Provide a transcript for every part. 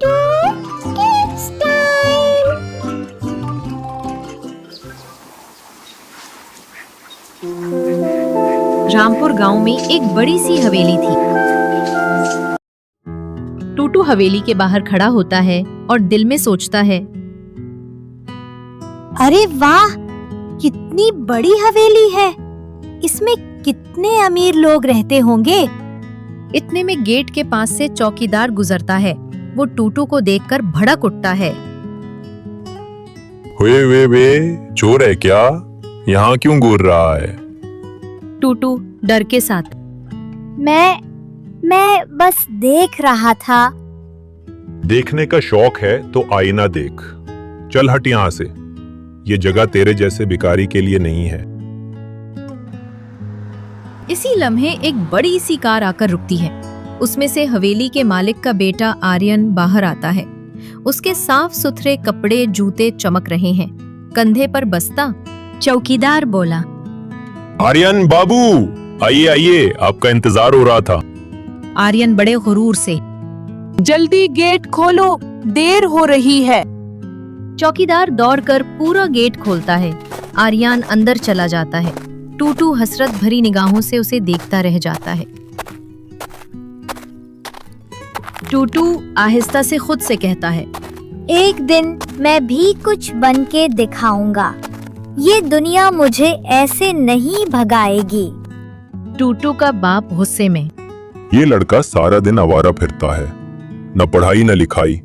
Tutu, it's time. Rampur गांव में एक बड़ी सी हवेली थी। टूटू हवेली के बाहर खड़ा होता है और दिल में सोचता है, अरे वाह, कितनी बड़ी हवेली है। इसमें कितने अमीर लोग रहते होंगे। इतने में गेट के पास से चौकीदार गुजरता है। वो टूटू को देखकर भड़क उठता है। वे चोर है क्या? यहाँ क्यों घूर रहा है? टूटू डर के साथ, मैं बस देख रहा था। देखने का शौक है तो आईना देख। चल हट यहाँ से। ये जगह तेरे जैसे भिखारी के लिए नहीं है। इसी लम्हे एक बड़ी सी कार आकर रुकती है। उसमें से हवेली के मालिक का बेटा आर्यन बाहर आता है। उसके साफ सुथरे कपड़े जूते चमक रहे हैं, कंधे पर बस्ता। चौकीदार बोला, आर्यन बाबू, आइए आइए, आपका इंतजार हो रहा था। आर्यन बड़े गुरूर से, जल्दी गेट खोलो, देर हो रही है। चौकीदार दौड़कर पूरा गेट खोलता है। आर्यन अंदर चला जाता है। टूटू हसरत भरी निगाहों से उसे देखता रह जाता है। टूटू आहिस्ता से खुद से कहता है, एक दिन मैं भी कुछ बन के दिखाऊंगा। ये दुनिया मुझे ऐसे नहीं भगाएगी। टूटू का बाप गुस्से में, ये लड़का सारा दिन आवारा फिरता है, न पढ़ाई न लिखाई।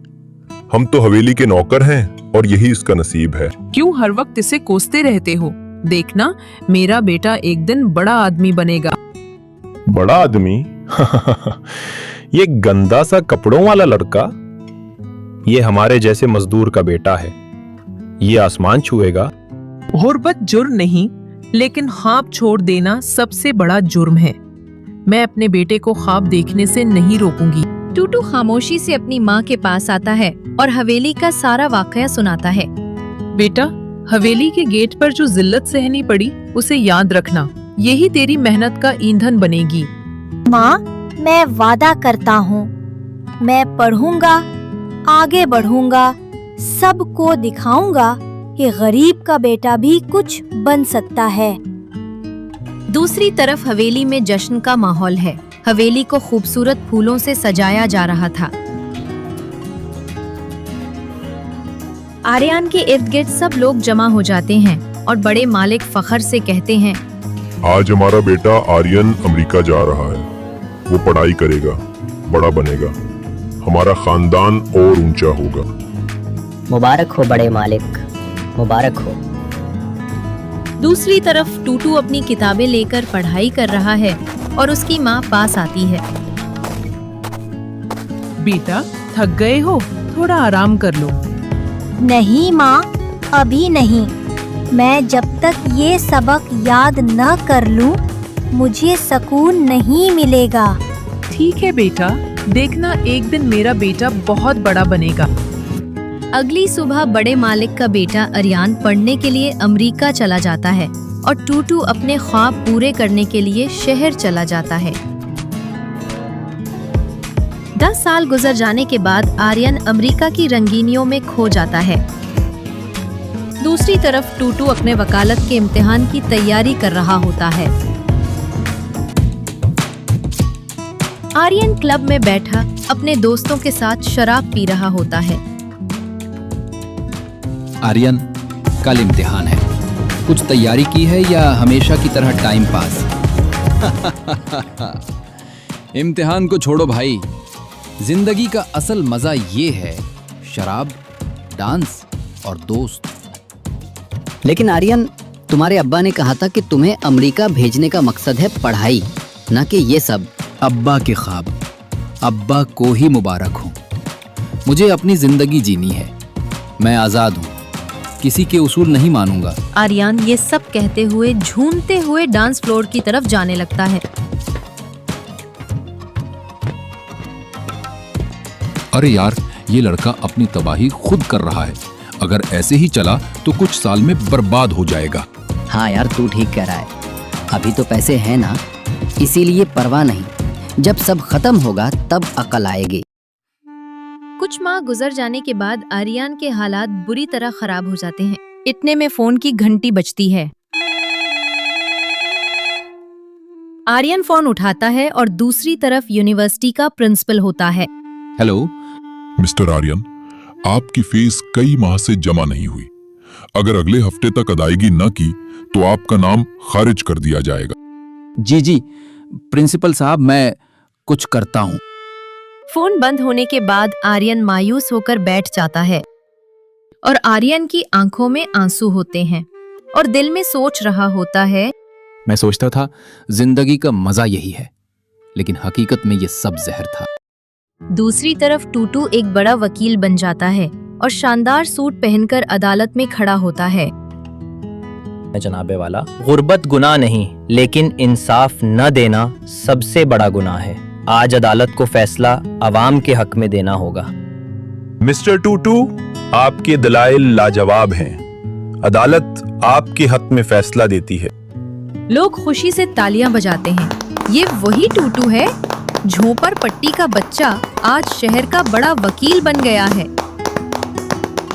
हम तो हवेली के नौकर हैं और यही इसका नसीब है। क्यों हर वक्त इसे कोसते रहते हो? देखना, मेरा बेटा एक दिन बड़ा आदमी बनेगा। बड़ा आदमी? ये गंदा सा कपड़ों वाला लड़का? ये हमारे जैसे मजदूर का बेटा है। ये आसमान छुएगा। गुर्बत जुर्म नहीं, लेकिन ख्वाब छोड़ देना सबसे बड़ा जुर्म है। मैं अपने बेटे को ख्वाब देखने से नहीं रोकूंगी। टूटू खामोशी से अपनी माँ के पास आता है और हवेली का सारा वाकया सुनाता है। बेटा, हवेली के गेट पर जो जिल्लत सहनी पड़ी, उसे याद रखना। यही तेरी मेहनत का ईंधन बनेगी। माँ, मैं वादा करता हूँ, मैं पढ़ूंगा, आगे बढ़ूंगा, सबको दिखाऊंगा कि गरीब का बेटा भी कुछ बन सकता है। दूसरी तरफ हवेली में जश्न का माहौल है। हवेली को खूबसूरत फूलों से सजाया जा रहा था। आर्यन के इर्द गिर्द सब लोग जमा हो जाते हैं और बड़े मालिक फखर से कहते हैं, आज हमारा बेटा आर्यन अमेरिका जा रहा है। वो पढ़ाई करेगा, बड़ा बनेगा, हमारा खानदान और ऊंचा होगा। मुबारक हो बड़े मालिक, मुबारक हो। दूसरी तरफ टूटू अपनी किताबें लेकर पढ़ाई कर रहा है और उसकी माँ पास आती है। बेटा, थक गए हो? थोड़ा आराम कर लो। नहीं माँ, अभी नहीं। मैं जब तक ये सबक याद न कर लूं, मुझे सुकून नहीं मिलेगा। ठीक है बेटा, देखना एक दिन मेरा बेटा बहुत बड़ा बनेगा। अगली सुबह बड़े मालिक का बेटा आर्यन पढ़ने के लिए अमेरिका चला जाता है और टूटू अपने ख्वाब पूरे करने के लिए शहर चला जाता है। 10 साल गुजर जाने के बाद आर्यन अमेरिका की रंगीनियों में खो जाता है। दूसरी तरफ टूटू अपने वकालत के इम्तिहान की तैयारी कर रहा होता है। आर्यन क्लब में बैठा अपने दोस्तों के साथ शराब पी रहा होता है। आर्यन, कल इम्तिहान है। कुछ तैयारी की है या हमेशा की तरह टाइम पास? इम्तिहान को छोड़ो भाई, जिंदगी का असल मजा ये है शराब, डांस और दोस्त। लेकिन आर्यन, तुम्हारे अब्बा ने कहा था कि तुम्हें अमेरिका भेजने का मकसद है पढ़ाई, न कि ये सब। अब्बा के ख्वाब, अब्बा को ही मुबारक हो। मुझे अपनी जिंदगी जीनी है। मैं आजाद हूँ, किसी के उसूल नहीं मानूंगा। आर्यन ये सब कहते हुए झूमते हुए डांस फ्लोर की तरफ जाने लगता है। अरे यार, ये लड़का अपनी तबाही खुद कर रहा है। अगर ऐसे ही चला तो कुछ साल में बर्बाद हो जाएगा। हाँ यार, तू ठीक कह रहा है। अभी तो पैसे हैं ना, इसीलिए परवाह नहीं। जब सब खत्म होगा तब अकल आएगी। कुछ कुछ माह गुजर जाने के बाद आर्यन के हालात बुरी तरह खराब हो जाते हैं। इतने में फोन की घंटी बजती है। आर्यन फोन उठाता है और दूसरी तरफ यूनिवर्सिटी का प्रिंसिपल होता है। हेलो। मिस्टर आर्यन, आपकी फीस कई माह से जमा नहीं हुई। अगर अगले हफ्ते तक अदायगी न की तो आपका नाम खारिज कर दिया जाएगा। जी प्रिंसिपल साहब, मैं कुछ करता हूँ। फोन बंद होने के बाद आर्यन मायूस होकर बैठ जाता है और आर्यन की आंखों में आंसू होते हैं और दिल में सोच रहा होता है, मैं सोचता था जिंदगी का मजा यही है, लेकिन हकीकत में ये सब जहर था। दूसरी तरफ टूटू एक बड़ा वकील बन जाता है और शानदार सूट पहनकर अदालत में खड़ा होता है। जनाबे वाला, गुर्बत गुनाह नहीं, लेकिन इंसाफ न देना सबसे बड़ा गुनाह है। आज अदालत को फैसला अवाम के हक में देना होगा। मिस्टर टूटू, आपके दलाइल लाजवाब हैं। अदालत आपके हक में फैसला देती है। लोग खुशी से तालियां बजाते हैं। ये वही टूटू है, झोपड़ पट्टी का बच्चा आज शहर का बड़ा वकील बन गया है।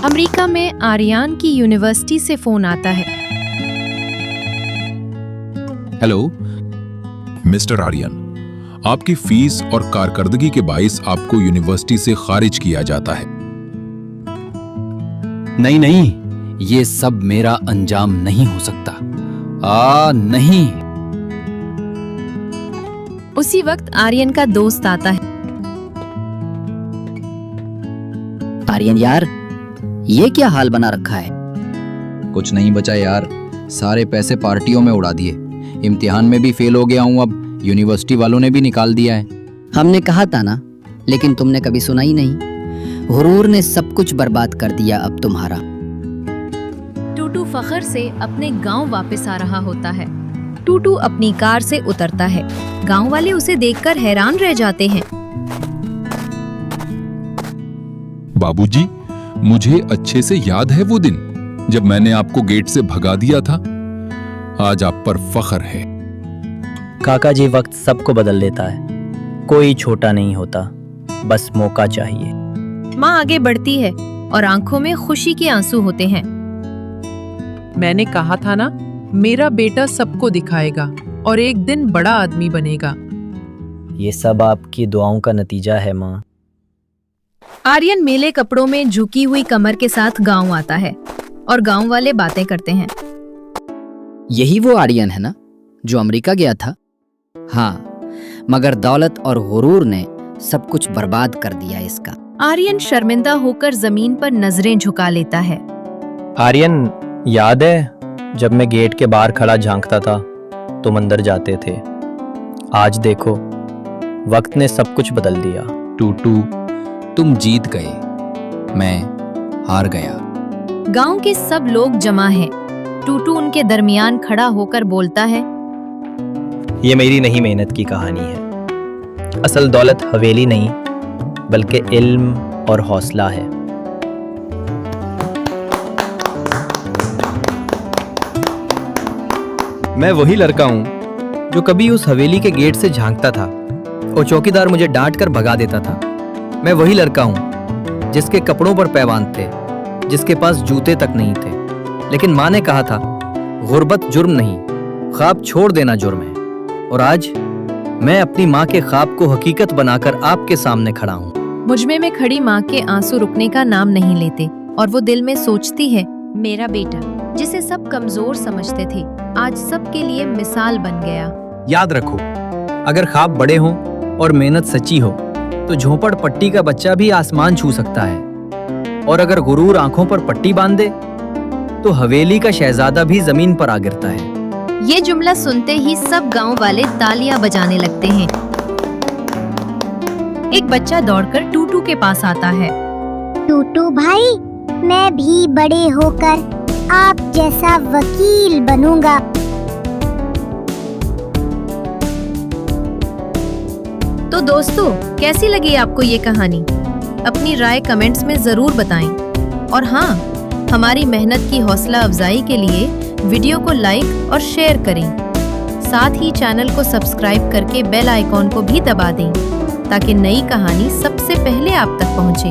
अमेरिका में आर्यन की यूनिवर्सिटी से फोन आता है। हेलो। मिस्टर आर्यन, आपकी फीस और कारकर्दगी के बाइस आपको यूनिवर्सिटी से खारिज किया जाता है। नहीं, ये सब मेरा अंजाम नहीं हो सकता। नहीं। उसी वक्त आर्यन का दोस्त आता है। आर्यन यार, ये क्या हाल बना रखा है? कुछ नहीं बचा यार, सारे पैसे पार्टियों में उड़ा दिए। इम्तिहान में भी फेल हो गया हूँ, अब यूनिवर्सिटी वालों ने भी निकाल दिया है। हमने कहा था ना, लेकिन तुमने कभी सुना ही नहीं। गुरूर ने सब कुछ बर्बाद कर दिया अब तुम्हारा। टूटू फखर से अपने गांव वापस आ रहा होता है। टूटू अपनी कार से उतरता है। गांव वाले उसे देखकर हैरान रह जाते हैं। बाबूजी, मुझे अच्छे से याद है वो दिन जब मैंने आपको गेट से भगा दिया था। आज आप पर फख्र है। काका जी, वक्त सबको बदल देता है। कोई छोटा नहीं होता, बस मौका चाहिए। माँ आगे बढ़ती है और आंखों में खुशी के आंसू होते हैं। मैंने कहा था ना, मेरा बेटा सबको दिखाएगा और एक दिन बड़ा आदमी बनेगा। ये सब आपकी दुआओं का नतीजा है माँ। आर्यन मेले कपड़ों में झुकी हुई कमर के साथ गांव आता है और गांव वाले बातें करते हैं। यही वो आर्यन है ना जो अमेरिका गया था? हाँ, मगर दौलत और गुरूर ने सब कुछ बर्बाद कर दिया इसका। आर्यन शर्मिंदा होकर जमीन पर नजरें झुका लेता है। आर्यन, याद है जब मैं गेट के बाहर खड़ा झांकता था, तुम अंदर जाते थे। आज देखो, वक्त ने सब कुछ बदल दिया। टूटू, तुम जीत गए, मैं हार गया। गांव के सब लोग जमा हैं। टूटू उनके दरमियान खड़ा होकर बोलता है, ये मेरी नहीं मेहनत की कहानी है। असल दौलत हवेली नहीं, बल्कि इल्म और हौसला है। मैं वही लड़का हूँ जो कभी उस हवेली के गेट से झांकता था और चौकीदार मुझे डांट कर भगा देता था। मैं वही लड़का हूँ जिसके कपड़ों पर पैबंद थे, जिसके पास जूते तक नहीं थे, लेकिन माँ ने कहा था गुर्बत जुर्म नहीं, ख्वाब छोड़ देना जुर्म है। और आज मैं अपनी माँ के ख्वाब को हकीकत बनाकर आपके सामने खड़ा हूँ। मुझमे में खड़ी माँ के आंसू रुकने का नाम नहीं लेते और वो दिल में सोचती है, मेरा बेटा जिसे सब कमजोर समझते थे, आज सबके लिए मिसाल बन गया। याद रखो, अगर ख्वाब बड़े हों और मेहनत सच्ची हो तो झोपड़ पट्टी का बच्चा भी आसमान छू सकता है, और अगर गुरूर आंखों पर पट्टी बांध दे तो हवेली का शहजादा भी जमीन पर आ गिरता है। ये जुमला सुनते ही सब गांव वाले तालियां बजाने लगते हैं। एक बच्चा दौड़कर टूटू के पास आता है। टूटू भाई, मैं भी बड़े होकर आप जैसा वकील बनूंगा। तो दोस्तों, कैसी लगी आपको ये कहानी? अपनी राय कमेंट्स में जरूर बताएं। और हाँ, हमारी मेहनत की हौसला अफजाई के लिए वीडियो को लाइक और शेयर करें। साथ ही चैनल को सब्सक्राइब करके बेल आइकॉन को भी दबा दें ताकि नई कहानी सबसे पहले आप तक पहुंचे।